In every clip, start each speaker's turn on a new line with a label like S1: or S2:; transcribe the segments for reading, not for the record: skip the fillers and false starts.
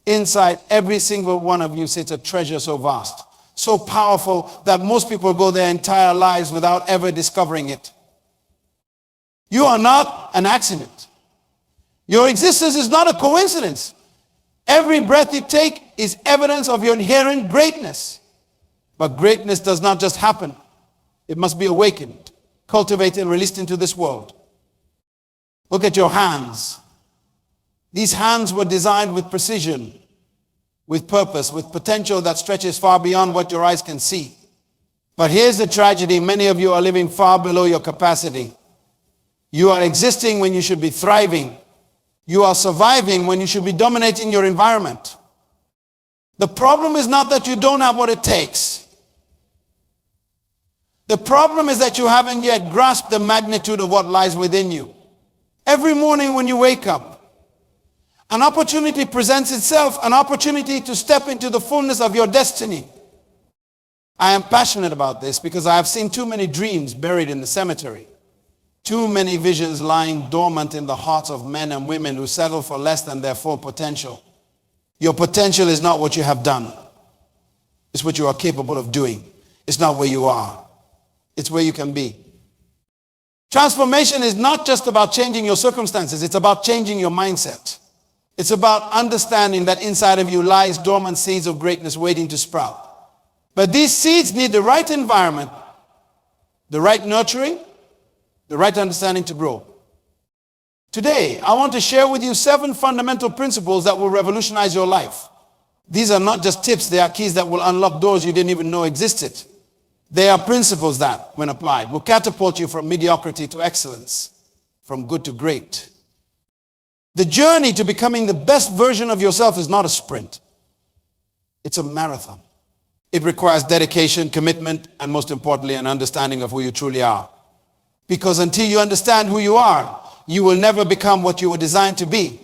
S1: Inside every single one of you sits a treasure so vast, so powerful that most people go their entire lives without ever discovering it. You are not an accident. Your existence is not a coincidence. Every breath you take is evidence of your inherent greatness. But greatness does not just happen. It must be awakened, cultivated, and released into this world. Look at your hands. These hands were designed with precision, with purpose, with potential that stretches far beyond what your eyes can see. But here's the tragedy. Many of you are living far below your capacity. You are existing when you should be thriving. You are surviving when you should be dominating your environment. The problem is not that you don't have what it takes. The problem is that you haven't yet grasped the magnitude of what lies within you. Every morning when you wake up, an opportunity presents itself, an opportunity to step into the fullness of your destiny. I am passionate about this because I have seen too many dreams buried in the cemetery. Too many visions lying dormant in the hearts of men and women who settle for less than their full potential. Your potential is not what you have done. It's what you are capable of doing. It's not where you are. It's where you can be. Transformation is not just about changing your circumstances. It's about changing your mindset. It's about understanding that inside of you lies dormant seeds of greatness waiting to sprout. But these seeds need the right environment, the right nurturing, the right understanding to grow. Today, I want to share with you 7 fundamental principles that will revolutionize your life. These are not just tips, they are keys that will unlock doors you didn't even know existed. They are principles that, when applied, will catapult you from mediocrity to excellence, from good to great. The journey to becoming the best version of yourself is not a sprint. It's a marathon. It requires dedication, commitment, and most importantly, an understanding of who you truly are. Because until you understand who you are, you will never become what you were designed to be.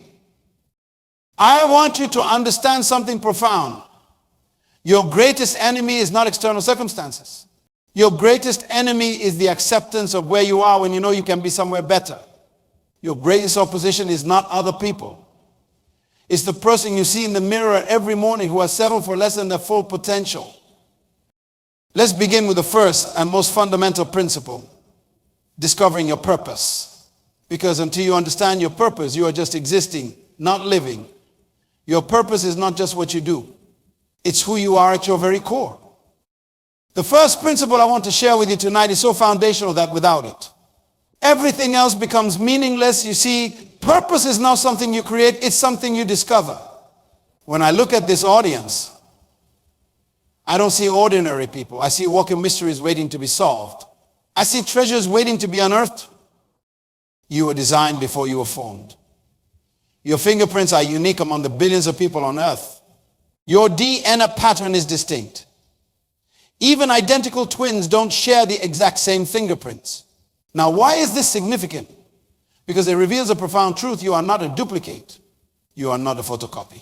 S1: I want you to understand something profound. Your greatest enemy is not external circumstances. Your greatest enemy is the acceptance of where you are when you know you can be somewhere better. Your greatest opposition is not other people. It's the person you see in the mirror every morning who has settled for less than their full potential. Let's begin with the first and most fundamental principle, discovering your purpose. Because until you understand your purpose, you are just existing, not living. Your purpose is not just what you do. It's who you are at your very core. The first principle I want to share with you tonight is so foundational that without it, everything else becomes meaningless. You see, purpose is not something you create, it's something you discover. When I look at this audience, I don't see ordinary people. I see walking mysteries waiting to be solved. I see treasures waiting to be unearthed. You were designed before you were formed. Your fingerprints are unique among the billions of people on earth. Your DNA pattern is distinct. Even identical twins don't share the exact same fingerprints. Now, why is this significant? Because it reveals a profound truth. You are not a duplicate. You are not a photocopy.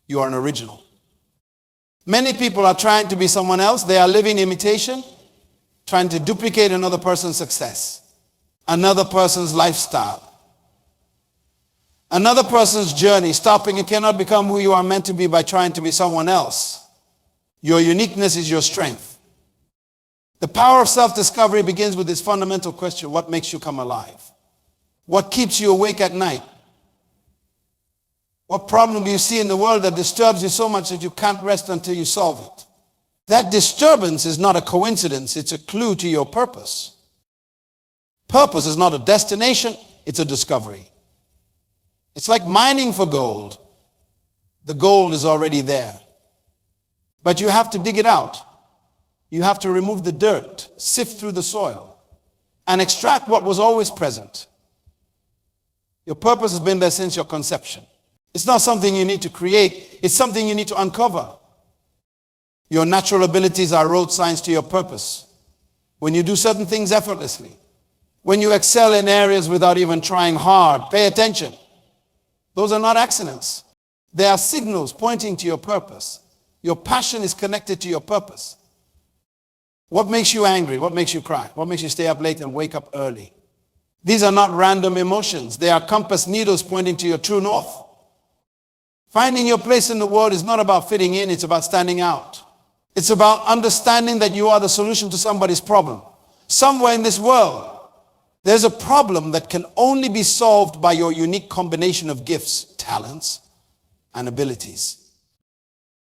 S1: You are an original. Many people are trying to be someone else. They are living imitation, trying to duplicate another person's success, another person's lifestyle, another person's journey. Stopping, you cannot become who you are meant to be by trying to be someone else. Your uniqueness is your strength. The power of self-discovery begins with this fundamental question: what makes you come alive? What keeps you awake at night? What problem do you see in the world that disturbs you so much that you can't rest until you solve it? That disturbance is not a coincidence, it's a clue to your purpose. Purpose is not a destination, it's a discovery. It's like mining for gold. The gold is already there. But you have to dig it out. You have to remove the dirt, sift through the soil, and extract what was always present. Your purpose has been there since your conception. It's not something you need to create, it's something you need to uncover. Your natural abilities are road signs to your purpose. When you do certain things effortlessly, when you excel in areas without even trying hard, pay attention. Those are not accidents. They are signals pointing to your purpose. Your passion is connected to your purpose. What makes you angry? What makes you cry? What makes you stay up late and wake up early? These are not random emotions. They are compass needles pointing to your true north. Finding your place in the world is not about fitting in, it's about standing out. It's about understanding that you are the solution to somebody's problem. Somewhere in this world, there's a problem that can only be solved by your unique combination of gifts, talents, and abilities.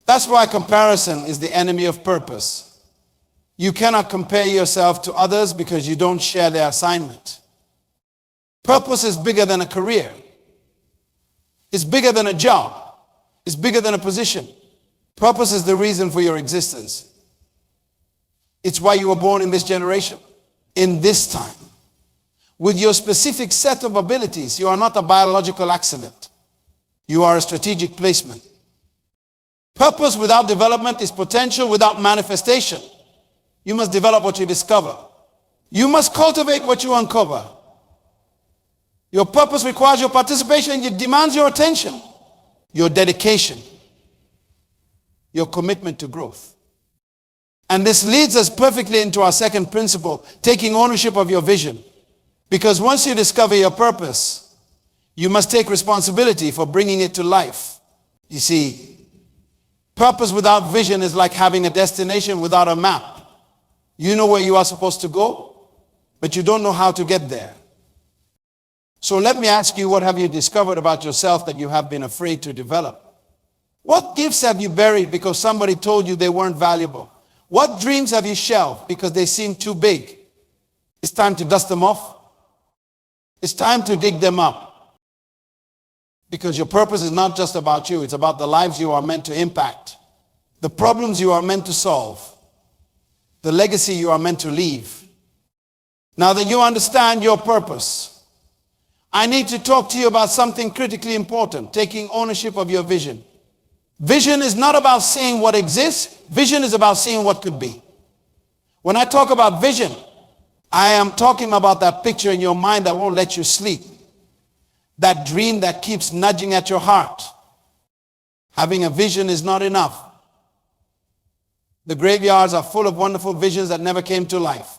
S1: That's why comparison is the enemy of purpose. You cannot compare yourself to others because you don't share their assignment. Purpose is bigger than a career. It's bigger than a job. It's bigger than a position. Purpose is the reason for your existence. It's why you were born in this generation, in this time. With your specific set of abilities, you are not a biological accident. You are a strategic placement. Purpose without development is potential without manifestation. You must develop what you discover. You must cultivate what you uncover. Your purpose requires your participation. It demands your attention, your dedication, your commitment to growth. And this leads us perfectly into our second principle, taking ownership of your vision. Because once you discover your purpose, you must take responsibility for bringing it to life. You see, purpose without vision is like having a destination without a map. You know where you are supposed to go, but you don't know how to get there. So let me ask you, what have you discovered about yourself that you have been afraid to develop? What gifts have you buried because somebody told you they weren't valuable? What dreams have you shelved because they seem too big? It's time to dust them off. It's time to dig them up. Because your purpose is not just about you. It's about the lives you are meant to impact, the problems you are meant to solve, the legacy you are meant to leave. Now that you understand your purpose, I need to talk to you about something critically important, taking ownership of your vision. Vision is not about seeing what exists. Vision is about seeing what could be. When I talk about vision, I am talking about that picture in your mind that won't let you sleep. That dream that keeps nudging at your heart. Having a vision is not enough. The graveyards are full of wonderful visions that never came to life.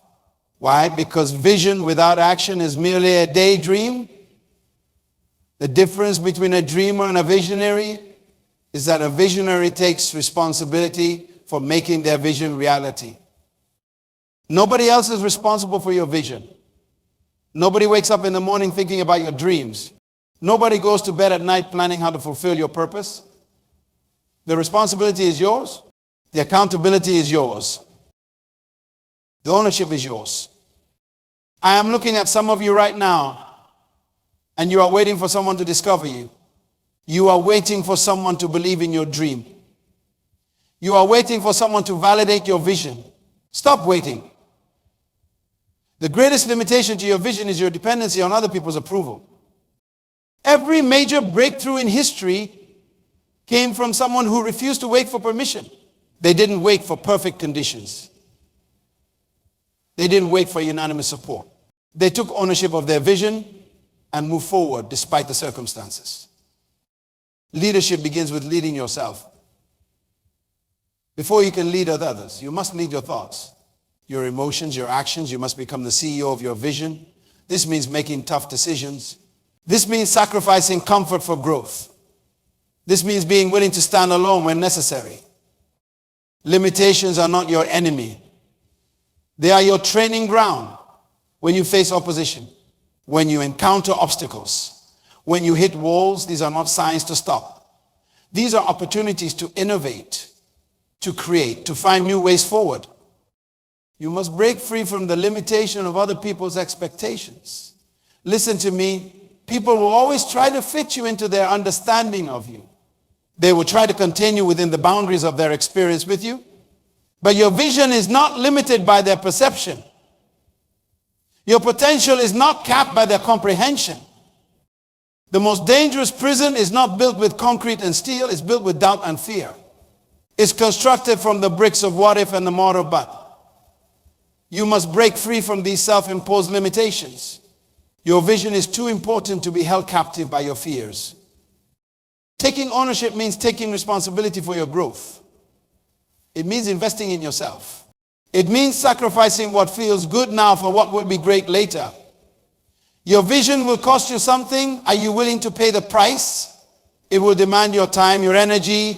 S1: Why? Because vision without action is merely a daydream. The difference between a dreamer and a visionary is that a visionary takes responsibility for making their vision reality. Nobody else is responsible for your vision. Nobody wakes up in the morning thinking about your dreams. Nobody goes to bed at night planning how to fulfill your purpose. The responsibility is yours. The accountability is yours. The ownership is yours. I am looking at some of you right now, and you are waiting for someone to discover you. You are waiting for someone to believe in your dream. You are waiting for someone to validate your vision. Stop waiting. The greatest limitation to your vision is your dependency on other people's approval. Every major breakthrough in history came from someone who refused to wait for permission. They didn't wait for perfect conditions. They didn't wait for unanimous support. They took ownership of their vision and moved forward despite the circumstances. Leadership begins with leading yourself. Before you can lead others, you must lead your thoughts, your emotions, your actions. You must become the CEO of your vision. This means making tough decisions. This means sacrificing comfort for growth. This means being willing to stand alone when necessary. Limitations are not your enemy. They are your training ground when you face opposition, when you encounter obstacles, when you hit walls. These are not signs to stop. These are opportunities to innovate, to create, to find new ways forward. You must break free from the limitation of other people's expectations. Listen to me. People will always try to fit you into their understanding of you. They will try to continue within the boundaries of their experience with you. But your vision is not limited by their perception. Your potential is not capped by their comprehension. The most dangerous prison is not built with concrete and steel. It's built with doubt and fear. It's constructed from the bricks of what if and the mortar but. You must break free from these self-imposed limitations. Your vision is too important to be held captive by your fears. Taking ownership means taking responsibility for your growth. It means investing in yourself. It means sacrificing what feels good now for what will be great later. Your vision will cost you something. Are you willing to pay the price? It will demand your time, your energy,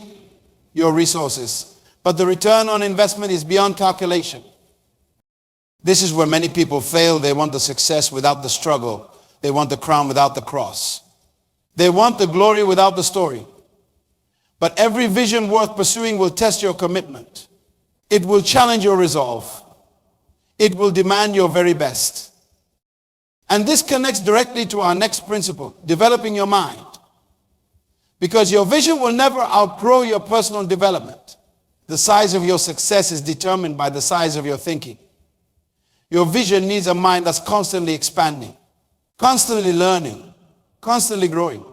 S1: your resources. But the return on investment is beyond calculation. This is where many people fail. They want the success without the struggle. They want the crown without the cross. They want the glory without the story. But every vision worth pursuing will test your commitment. It will challenge your resolve. It will demand your very best. And this connects directly to our next principle, developing your mind. Because your vision will never outgrow your personal development. The size of your success is determined by the size of your thinking. Your vision needs a mind that's constantly expanding, constantly learning, constantly growing.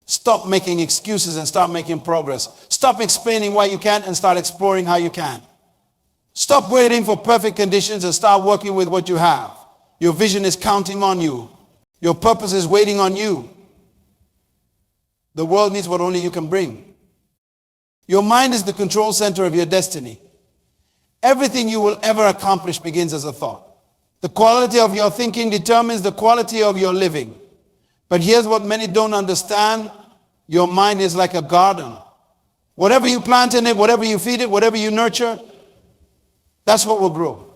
S1: Stop making excuses and start making progress. Stop explaining why you can't and start exploring how you can. Stop waiting for perfect conditions and start working with what you have. Your vision is counting on you. Your purpose is waiting on you. The world needs what only you can bring. Your mind is the control center of your destiny. Everything you will ever accomplish begins as a thought. The quality of your thinking determines the quality of your living. But here's what many don't understand. Your mind is like a garden. Whatever you plant in it, whatever you feed it, whatever you nurture, that's what will grow.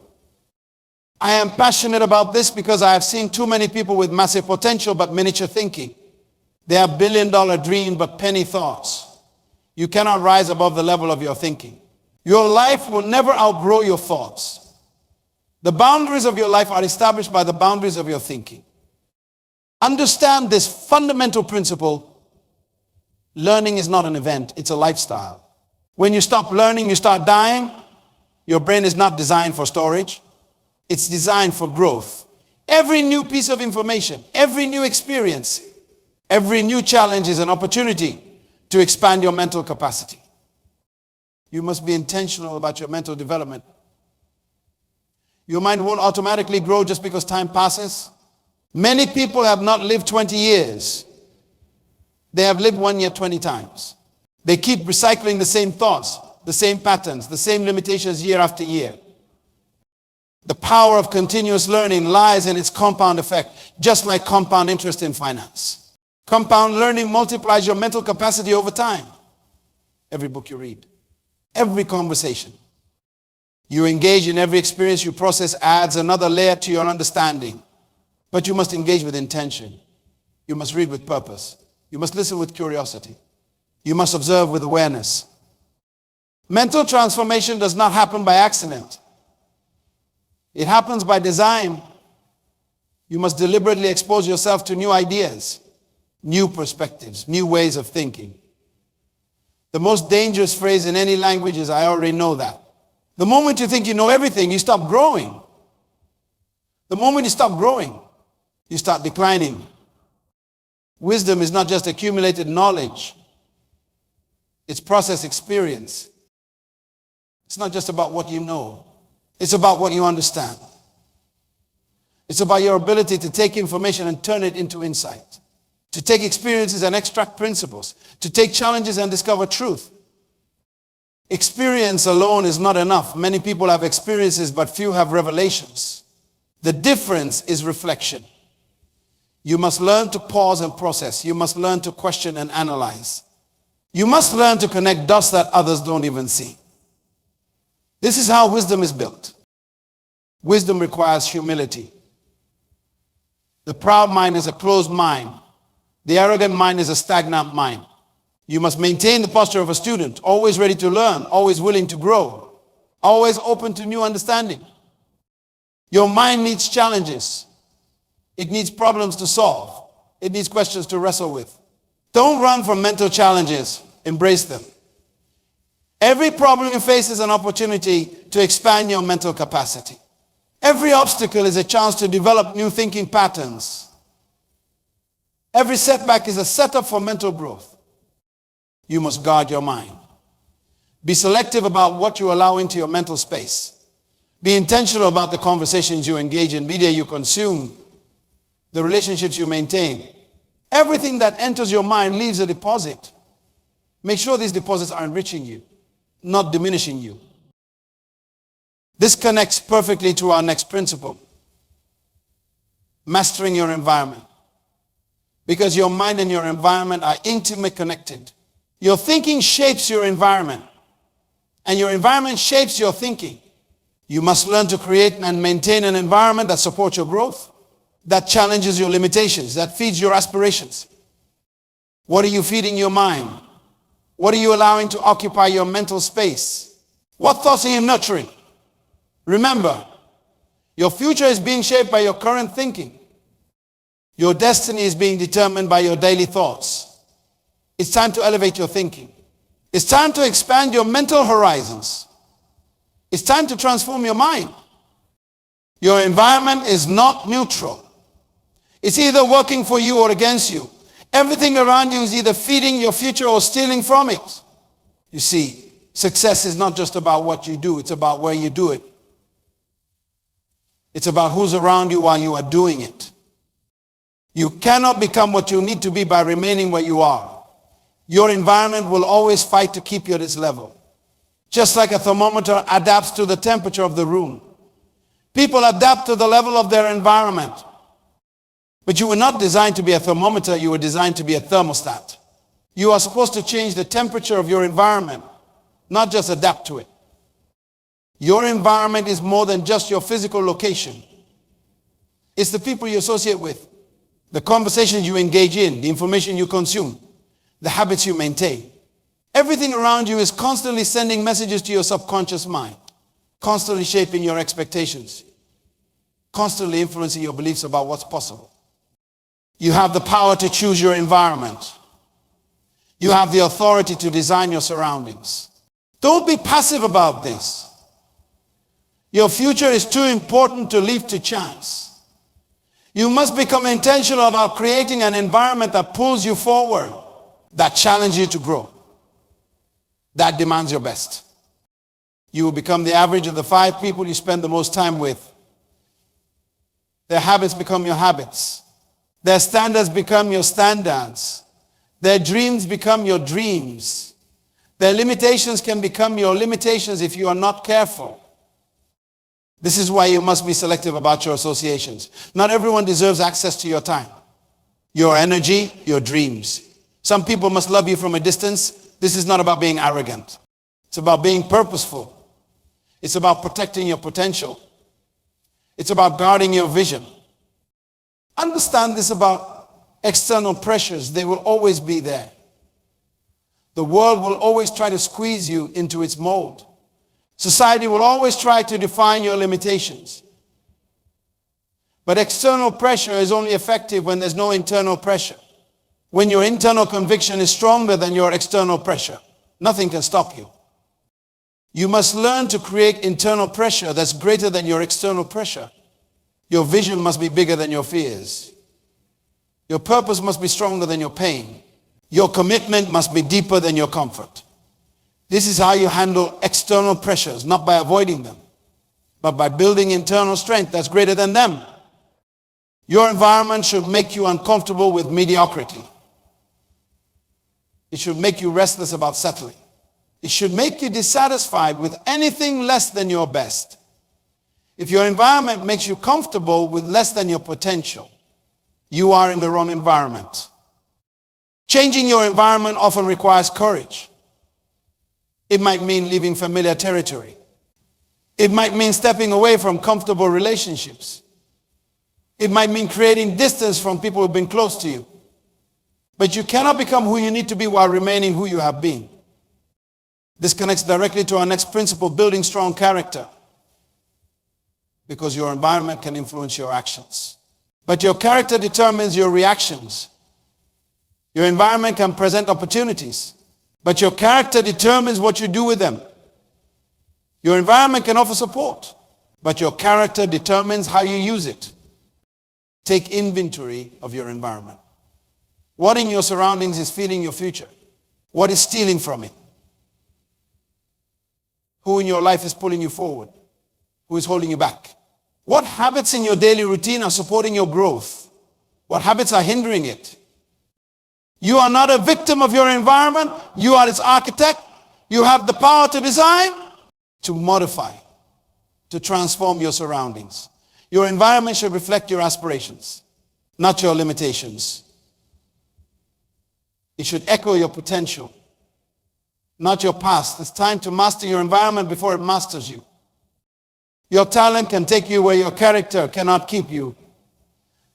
S1: I am passionate about this because I have seen too many people with massive potential but miniature thinking. They have billion-dollar dreams but penny thoughts. You cannot rise above the level of your thinking. Your life will never outgrow your thoughts. The boundaries of your life are established by the boundaries of your thinking. Understand this fundamental principle. Learning is not an event, it's a lifestyle. When you stop learning, you start dying. Your brain is not designed for storage. It's designed for growth. Every new piece of information, every new experience, every new challenge is an opportunity to expand your mental capacity. You must be intentional about your mental development. Your mind won't automatically grow just because time passes. Many people have not lived 20 years. They have lived 1 year 20 times. They keep recycling the same thoughts, the same patterns, the same limitations year after year. The power of continuous learning lies in its compound effect, just like compound interest in finance. Compound learning multiplies your mental capacity over time. Every book you read, every conversation you engage in, every experience you process adds another layer to your understanding. But you must engage with intention. You must read with purpose. You must listen with curiosity. You must observe with awareness. Mental transformation does not happen by accident. It happens by design. You must deliberately expose yourself to new ideas, new perspectives, new ways of thinking. The most dangerous phrase in any language is, "I already know that." The moment you think you know everything, you stop growing. The moment you stop growing, you start declining. Wisdom is not just accumulated knowledge. It's process experience. It's not just about what you know. It's about what you understand. It's about your ability to take information and turn it into insight. To take experiences and extract principles. To take challenges and discover truth. Experience alone is not enough. Many people have experiences, but few have revelations. The difference is reflection. You must learn to pause and process. You must learn to question and analyze. You must learn to connect dots that others don't even see. This is how wisdom is built. Wisdom requires humility. The proud mind is a closed mind. The arrogant mind is a stagnant mind. You must maintain the posture of a student, always ready to learn, always willing to grow, always open to new understanding. Your mind needs challenges. It needs problems to solve. It needs questions to wrestle with. Don't run from mental challenges. Embrace them. Every problem you face is an opportunity to expand your mental capacity. Every obstacle is a chance to develop new thinking patterns. Every setback is a setup for mental growth. You must guard your mind. Be selective about what you allow into your mental space. Be intentional about the conversations you engage in, media you consume, the relationships you maintain. Everything that enters your mind leaves a deposit. Make sure these deposits are enriching you, not diminishing you. This connects perfectly to our next principle. Mastering your environment. because your mind and your environment are intimately connected. Your thinking shapes your environment, and your environment shapes your thinking. You must learn to create and maintain an environment that supports your growth, that challenges your limitations, that feeds your aspirations. What are you feeding your mind? What are you allowing to occupy your mental space? What thoughts are you nurturing? Remember, your future is being shaped by your current thinking. Your destiny is being determined by your daily thoughts. It's time to elevate your thinking. It's time to expand your mental horizons. It's time to transform your mind. Your environment is not neutral. It's either working for you or against you. Everything around you is either feeding your future or stealing from it. You see, success is not just about what you do, it's about where you do it. It's about who's around you while you are doing it. You cannot become what you need to be by remaining where you are. Your environment will always fight to keep you at its level. Just like a thermometer adapts to the temperature of the room. People adapt to the level of their environment. But you were not designed to be a thermometer, you were designed to be a thermostat. You are supposed to change the temperature of your environment, not just adapt to it. Your environment is more than just your physical location. It's the people you associate with, the conversations you engage in, the information you consume, the habits you maintain. Everything around you is constantly sending messages to your subconscious mind, constantly shaping your expectations, constantly influencing your beliefs about what's possible. You have the power to choose your environment. You have the authority to design your surroundings. Don't be passive about this. Your future is too important to leave to chance. You must become intentional about creating an environment that pulls you forward, that challenges you to grow, that demands your best. You will become the average of the 5 people you spend the most time with. Their habits become your habits. Their standards become your standards. Their dreams become your dreams. Their limitations can become your limitations if you are not careful. This is why you must be selective about your associations. Not everyone deserves access to your time, your energy, your dreams. Some people must love you from a distance. This is not about being arrogant. It's about being purposeful. It's about protecting your potential. It's about guarding your vision. Understand this about external pressures. They will always be there. The world will always try to squeeze you into its mold. Society will always try to define your limitations. But external pressure is only effective when there's no internal pressure. When your internal conviction is stronger than your external pressure, nothing can stop you. You must learn to create internal pressure that's greater than your external pressure. Your vision must be bigger than your fears. Your purpose must be stronger than your pain. Your commitment must be deeper than your comfort. This is how you handle external pressures, not by avoiding them, but by building internal strength that's greater than them. Your environment should make you uncomfortable with mediocrity. It should make you restless about settling. It should make you dissatisfied with anything less than your best. If your environment makes you comfortable with less than your potential, you are in the wrong environment. Changing your environment often requires courage. It might mean leaving familiar territory. It might mean stepping away from comfortable relationships. It might mean creating distance from people who've been close to you. But you cannot become who you need to be while remaining who you have been. This connects directly to our next principle, building strong character. Because your environment can influence your actions. But your character determines your reactions. Your environment can present opportunities, but your character determines what you do with them. Your environment can offer support, but your character determines how you use it. Take inventory of your environment. What in your surroundings is feeding your future? What is stealing from it? Who in your life is pulling you forward? Who is holding you back? What habits in your daily routine are supporting your growth? What habits are hindering it? You are not a victim of your environment. You are its architect. You have the power to design, to modify, to transform your surroundings. Your environment should reflect your aspirations, not your limitations. It should echo your potential, not your past. It's time to master your environment before it masters you. Your talent can take you where your character cannot keep you.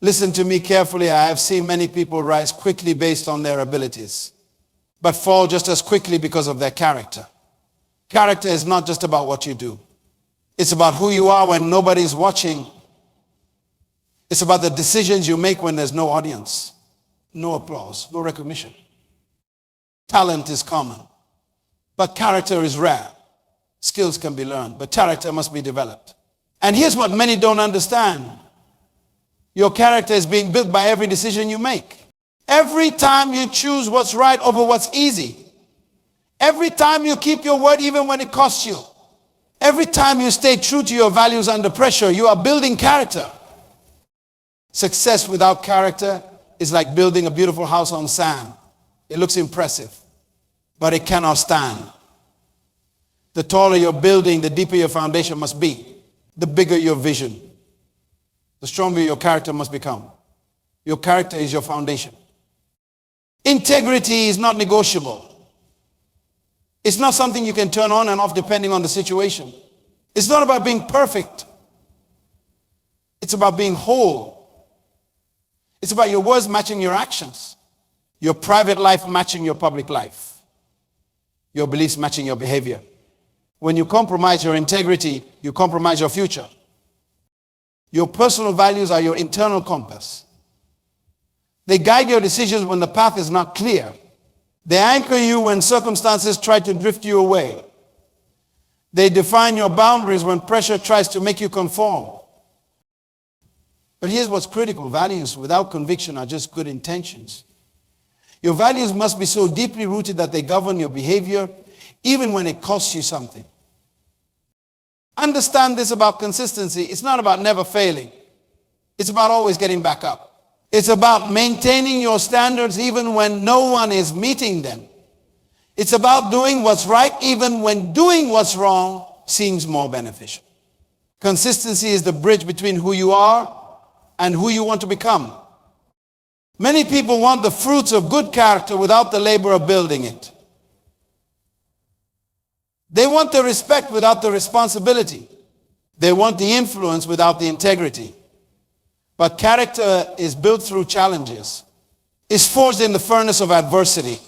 S1: Listen to me carefully. I have seen many people rise quickly based on their abilities, but fall just as quickly because of their character. Character is not just about what you do. It's about who you are when nobody's watching. It's about the decisions you make when there's no audience, no applause, no recognition. Talent is common, but character is rare. Skills can be learned, but character must be developed. And here's what many don't understand. Your character is being built by every decision you make. Every time you choose what's right over what's easy. Every time you keep your word even when it costs you. Every time you stay true to your values under pressure, you are building character. Success without character is like building a beautiful house on sand. It looks impressive, but it cannot stand. The taller your building, the deeper your foundation must be. The bigger your vision, the stronger your character must become. Your character is your foundation. Integrity is not negotiable. It's not something you can turn on and off depending on the situation. It's not about being perfect. It's about being whole. It's about your words matching your actions. Your private life matching your public life. Your beliefs matching your behavior. When you compromise your integrity, you compromise your future. Your personal values are your internal compass. They guide your decisions when the path is not clear. They anchor you when circumstances try to drift you away. They define your boundaries when pressure tries to make you conform. But here's what's critical. Values without conviction are just good intentions. Your values must be so deeply rooted that they govern your behavior, even when it costs you something. Understand this about consistency. It's not about never failing. It's about always getting back up. It's about maintaining your standards even when no one is meeting them. It's about doing what's right even when doing what's wrong seems more beneficial. Consistency is the bridge between who you are and who you want to become. Many people want the fruits of good character without the labor of building it. They want the respect without the responsibility. They want the influence without the integrity. But character is built through challenges. It's forged in the furnace of adversity.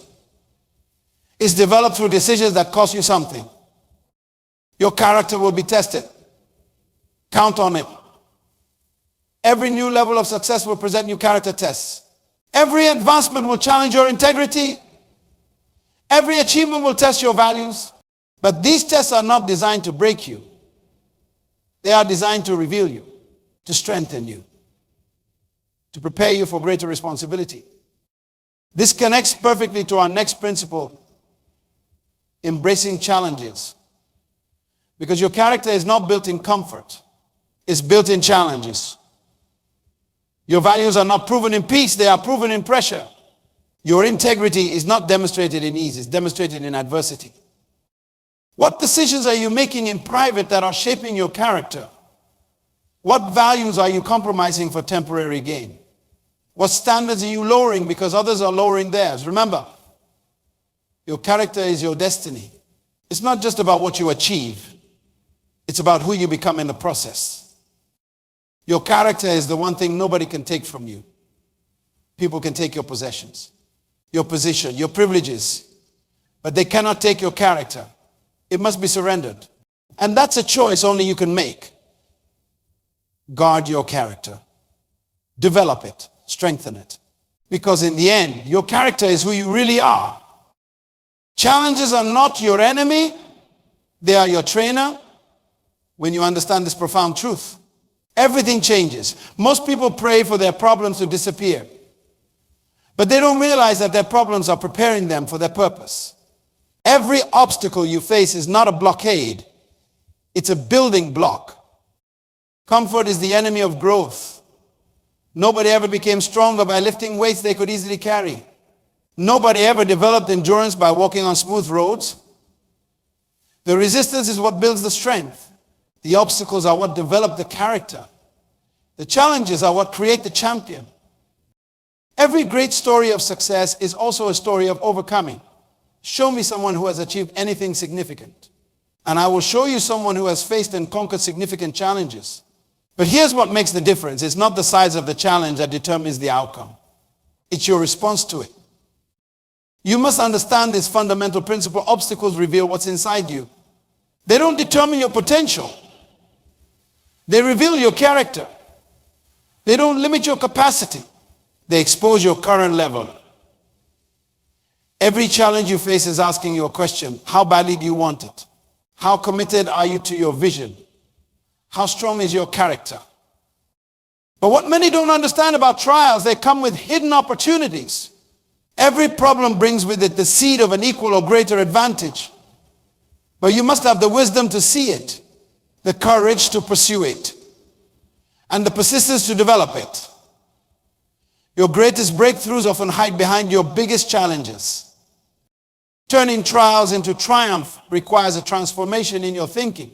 S1: It's developed through decisions that cost you something. Your character will be tested. Count on it. Every new level of success will present new character tests. Every advancement will challenge your integrity. Every achievement will test your values. But these tests are not designed to break you. They are designed to reveal you, to strengthen you, to prepare you for greater responsibility. This connects perfectly to our next principle, embracing challenges. Because your character is not built in comfort. It's built in challenges. Your values are not proven in peace. They are proven in pressure. Your integrity is not demonstrated in ease. It's demonstrated in adversity. What decisions are you making in private that are shaping your character? What values are you compromising for temporary gain? What standards are you lowering because others are lowering theirs? Remember, your character is your destiny. It's not just about what you achieve. It's about who you become in the process. Your character is the one thing nobody can take from you. People can take your possessions, your position, your privileges, but they cannot take your character. It must be surrendered. And that's a choice only you can make. Guard your character. Develop it. Strengthen it. Because in the end, your character is who you really are. Challenges are not your enemy. They are your trainer. When you understand this profound truth, everything changes. Most people pray for their problems to disappear. But they don't realize that their problems are preparing them for their purpose. Every obstacle you face is not a blockade. It's a building block. Comfort is the enemy of growth. Nobody ever became stronger by lifting weights they could easily carry. Nobody ever developed endurance by walking on smooth roads. The resistance is what builds the strength. The obstacles are what develop the character. The challenges are what create the champion. Every great story of success is also a story of overcoming. Show me someone who has achieved anything significant, and I will show you someone who has faced and conquered significant challenges. But here's what makes the difference. It's not the size of the challenge that determines the outcome. It's your response to it. You must understand this fundamental principle. Obstacles reveal what's inside you. They don't determine your potential. They reveal your character. They don't limit your capacity. They expose your current level. Every challenge you face is asking you a question. How badly do you want it? How committed are you to your vision? How strong is your character? But what many don't understand about trials, they come with hidden opportunities. Every problem brings with it the seed of an equal or greater advantage. But you must have the wisdom to see it, the courage to pursue it, and the persistence to develop it. Your greatest breakthroughs often hide behind your biggest challenges. Turning trials into triumph requires a transformation in your thinking.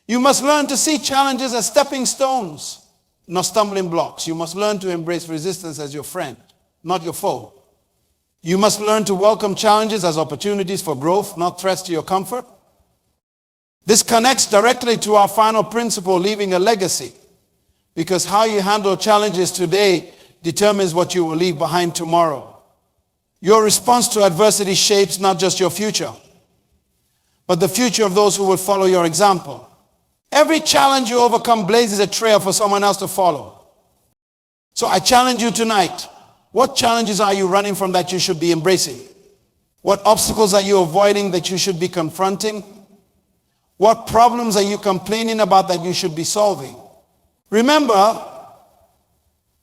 S1: You must learn to see challenges as stepping stones, not stumbling blocks. You must learn to embrace resistance as your friend, not your foe. You must learn to welcome challenges as opportunities for growth, not threats to your comfort. This connects directly to our final principle, leaving a legacy. Because how you handle challenges today determines what you will leave behind tomorrow. Your response to adversity shapes not just your future, but the future of those who will follow your example. Every challenge you overcome blazes a trail for someone else to follow. So I challenge you tonight. What challenges are you running from that you should be embracing? What obstacles are you avoiding that you should be confronting? What problems are you complaining about that you should be solving? Remember,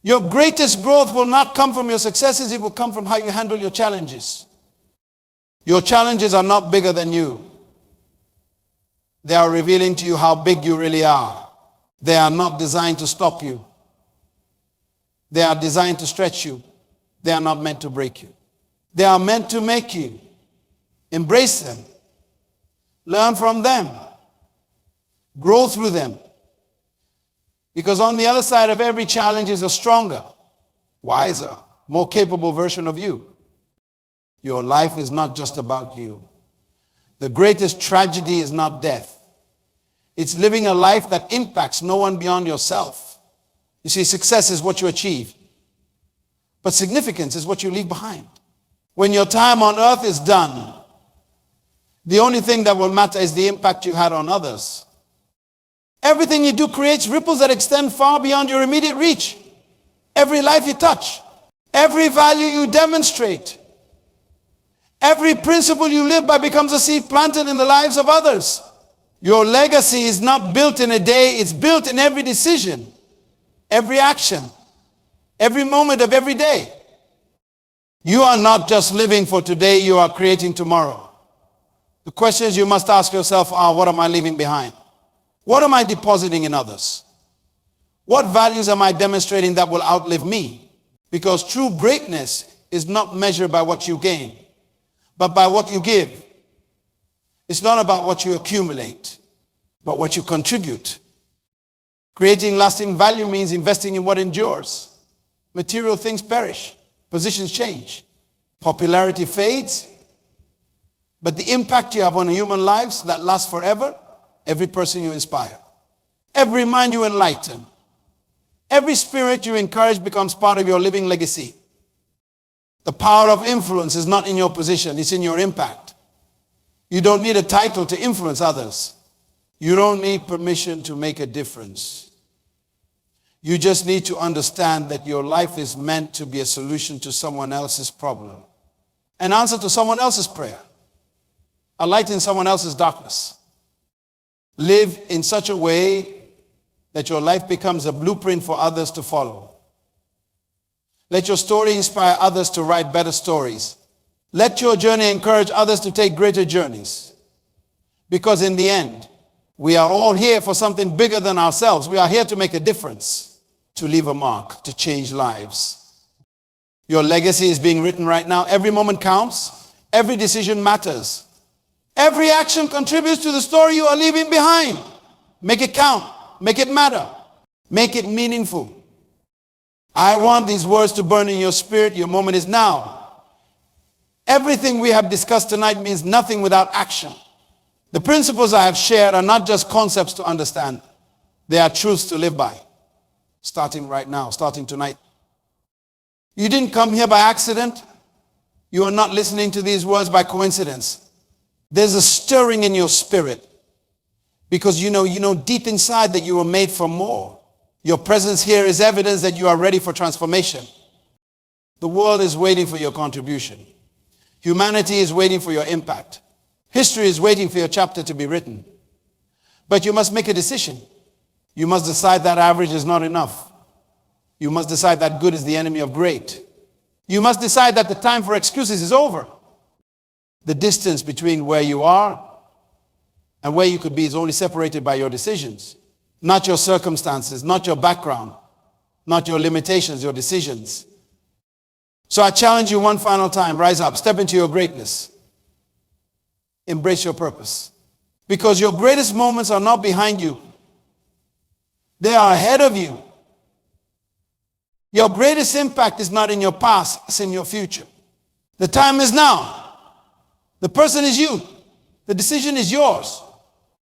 S1: your greatest growth will not come from your successes, it will come from how you handle your challenges. Your challenges are not bigger than you. They are revealing to you how big you really are. They are not designed to stop you. They are designed to stretch you. They are not meant to break you. They are meant to make you. Embrace them. Learn from them. Grow through them. Because on the other side of every challenge is a stronger, wiser, more capable version of you. Your life is not just about you. The greatest tragedy is not death. It's living a life that impacts no one beyond yourself. You see, success is what you achieve, but significance is what you leave behind. When your time on earth is done, the only thing that will matter is the impact you had on others. Everything you do creates ripples that extend far beyond your immediate reach. Every life you touch, every value you demonstrate, every principle you live by becomes a seed planted in the lives of others. Your legacy is not built in a day, it's built in every decision, every action, every moment of every day. You are not just living for today, you are creating tomorrow. The questions you must ask yourself are, what am I leaving behind? What am I depositing in others? What values am I demonstrating that will outlive me? Because true greatness is not measured by what you gain, but by what you give. It's not about what you accumulate, but what you contribute. Creating lasting value means investing in what endures. Material things perish, positions change, popularity fades, but the impact you have on human lives that lasts forever, every person you inspire, every mind you enlighten, every spirit you encourage becomes part of your living legacy. The power of influence is not in your position, it's in your impact. You don't need a title to influence others. You don't need permission to make a difference. You just need to understand that your life is meant to be a solution to someone else's problem, an answer to someone else's prayer, a light in someone else's darkness. Live in such a way that your life becomes a blueprint for others to follow. Let your story inspire others to write better stories. Let your journey encourage others to take greater journeys. Because in the end, we are all here for something bigger than ourselves. We are here to make a difference, to leave a mark, to change lives. Your legacy is being written right now. Every moment counts. Every decision matters. Every action contributes to the story you are leaving behind. Make it count. Make it matter. Make it meaningful. I want these words to burn in your spirit. Your moment is now. Everything we have discussed tonight means nothing without action. The principles I have shared are not just concepts to understand. They are truths to live by. Starting right now, starting tonight. You didn't come here by accident. You are not listening to these words by coincidence. There's a stirring in your spirit because you know deep inside that you were made for more. Your presence here is evidence that you are ready for transformation. The world is waiting for your contribution. Humanity is waiting for your impact. History is waiting for your chapter to be written. But you must make a decision. You must decide that average is not enough. You must decide that good is the enemy of great. You must decide that the time for excuses is over. The distance between where you are and where you could be is only separated by your decisions. Not your circumstances, not your background, not your limitations, your decisions. So I challenge you one final time. Rise up, step into your greatness. Embrace your purpose. Because your greatest moments are not behind you. They are ahead of you. Your greatest impact is not in your past, it's in your future. The time is now. The person is you. The decision is yours.